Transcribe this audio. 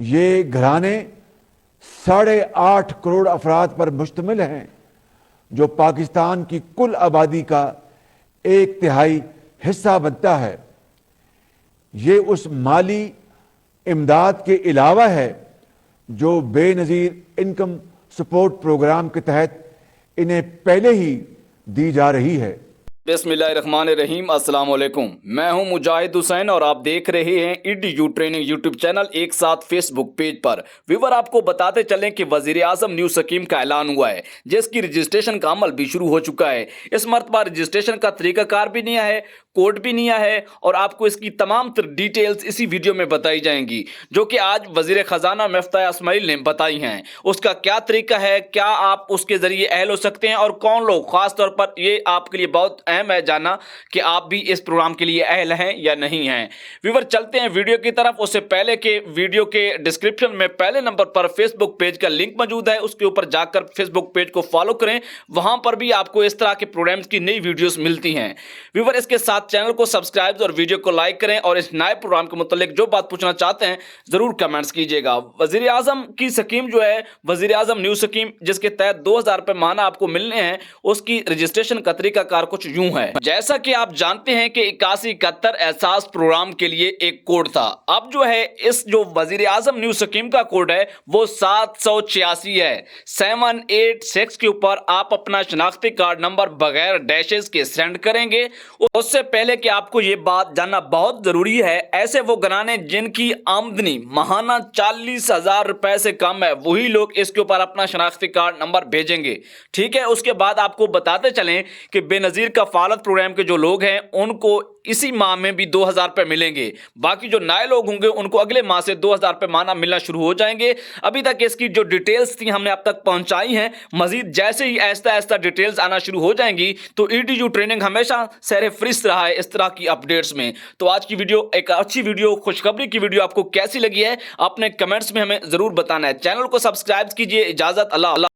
یہ گھرانے 8.5 کروڑ افراد پر مشتمل ہیں جو پاکستان کی کل آبادی کا 1/3 حصہ بنتا ہے۔ یہ اس مالی امداد کے علاوہ ہے جو بے نظیر انکم سپورٹ پروگرام کے تحت انہیں پہلے ہی دی جا رہی ہے۔ بسم اللہ الرحمن الرحیم، السلام علیکم۔ میں ہوں مجاہد حسین اور آپ دیکھ رہے ہیں EDU ٹریننگ یوٹیوب چینل ایک ساتھ فیس بک پیج پر۔ ویور آپ کو بتاتے چلیں کہ وزیر اعظم نیو سکیم کا اعلان ہوا ہے جس کی رجسٹریشن کا عمل بھی شروع ہو چکا ہے۔ اس مرتبہ رجسٹریشن کا طریقہ کار بھی نیا ہے، کوڈ بھی نیا ہے اور آپ کو اس کی تمام تر ڈیٹیلز اسی ویڈیو میں بتائی جائیں گی جو کہ آج وزیر خزانہ مفتاح اسماعیل نے بتائی ہیں۔ اس کا کیا طریقہ ہے، کیا آپ اس کے ذریعے اہل ہو سکتے ہیں اور کون لوگ، خاص طور پر یہ آپ کے لیے بہت اہم ہے جاننا کہ آپ بھی اس پروگرام کے لیے اہل ہیں یا نہیں ہیں۔ ویور چلتے ہیں ویڈیو کی طرف۔ اس سے پہلے کہ ویڈیو کے ڈسکرپشن میں پہلے نمبر پر فیس بک پیج کا لنک موجود ہے، اس کے اوپر جا کر فیس بک پیج کو فالو کریں، وہاں پر بھی آپ کو اس طرح کے پروگرامز کی نئی ویڈیوز ملتی ہیں۔ ویور اس کے ساتھ چینل کو سبسکرائب اور ویڈیو کو لائک کریں اور اس نئے پروگرام کے متعلق جو بات پوچھنا چاہتے ہیں ضرور کمنٹس کیجیے گا۔ وزیر اعظم کی سکیم جو ہے، وزیر اعظم نیو سکیم، جس کے تحت 2000 روپے ماہانہ آپ کو ملنے ہیں، اس کی رجسٹریشن کا طریقہ کار کچھ یوں ہے۔ جیسا کہ آپ جانتے ہیں کہ 8171 احساس پروگرام کے لیے ایک کوڈ تھا۔ اب جو ہے اس جو وزیر اعظم نیو سکیم کا کوڈ ہے وہ 786 ہے۔ 786 کے اوپر آپ اپنا شناختی کارڈ نمبر بغیر ڈیشز کے سینڈ کریں گے۔ اس سے پہلے کہ آپ کو یہ بات جاننا بہت ضروری ہے، ایسے وہ گھرانے جن کی آمدنی ماہانہ 40,000 روپے سے کم ہے وہی لوگ اس کے اوپر اپنا شناختی کارڈ نمبر بھیجیں گے، ٹھیک ہے۔ اس کے بعد آپ کو بتاتے چلیں کہ بے نظیر کفالت پروگرام کے جو لوگ ہیں ان کو اسی ماہ میں بھی 2000 روپے ملیں گے۔ باقی جو نئے لوگ ہوں گے ان کو اگلے ماہ سے 2000 روپے ماہانہ ملنا شروع ہو جائیں گے۔ ابھی تک اس کی جو ڈیٹیلز تھیں ہم نے اب تک پہنچائی ہیں، مزید جیسے ہی آہستہ آہستہ ڈیٹیلز آنا شروع ہو جائیں گی تو EDU ٹریننگ ہمیشہ سیر فہرست رہا ہے اس طرح کی اپڈیٹس میں۔ تو آج کی ویڈیو ایک اچھی ویڈیو، خوشخبری کی ویڈیو آپ کو کیسی لگی ہے، آپ نے کمنٹس میں ہمیں ضرور بتانا ہے۔ چینل کو سبسکرائب کیجئے۔ اجازت، اللہ۔